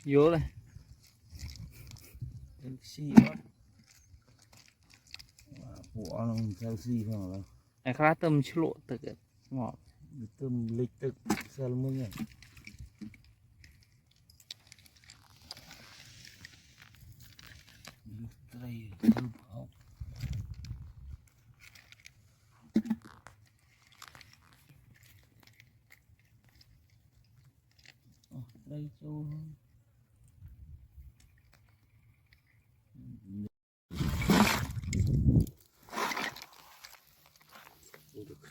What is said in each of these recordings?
vô đây xì đó của nó theo xì không là ai khá tâm chua lộ từ cái ngọt tôm lịch thực sao mới nhỉ đây tôm hộp đây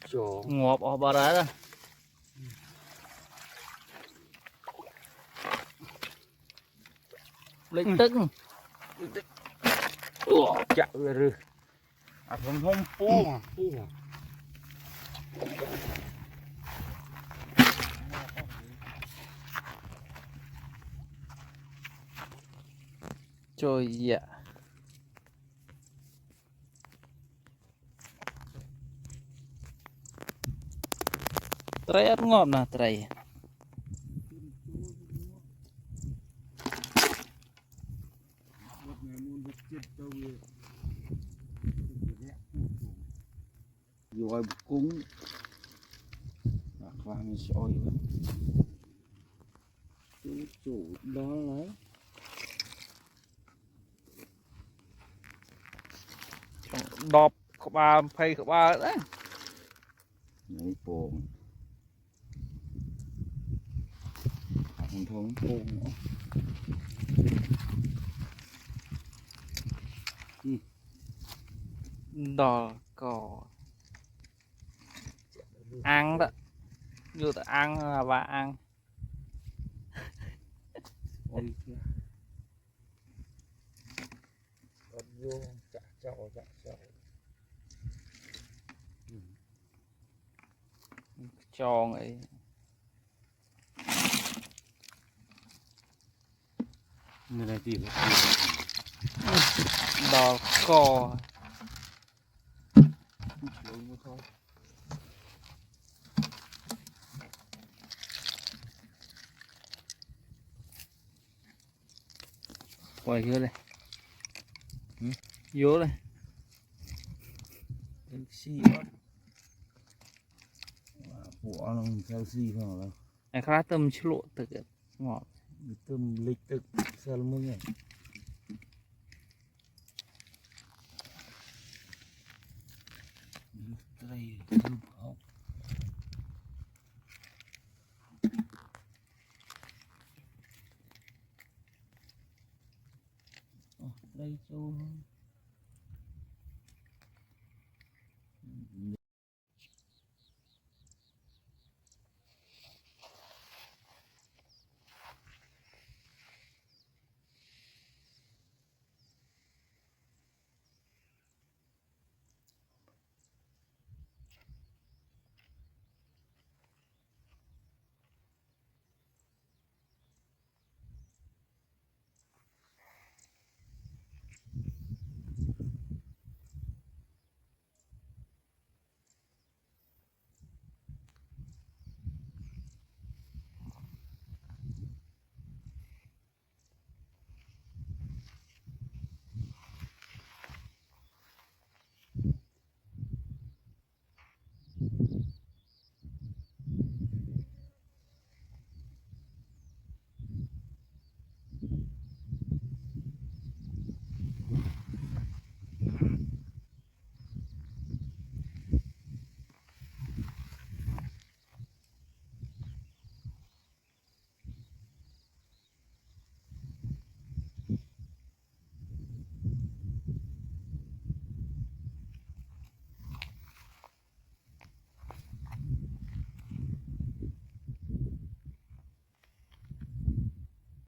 châu ngọt ở bà đá ra lịch tức chạo rồi không không pu trời dạ trai ăn ngọt nè trai rồi cúng vàng sỏi chủ đó lấy đọp của bà phây của bà đấy lấy bồn không thống bồn nữa đò cò ăn đó vô tự ăn là bà ăn ôi kia vô chả chậu tròn ấy người này tìm đò cò thôi quay vô đây vô đây xì đó của nó theo xì không là ai khá tâm chua lộ từ cái ngọt tôm lịch thực sao mới nhỉ đây tôm hộp đây châu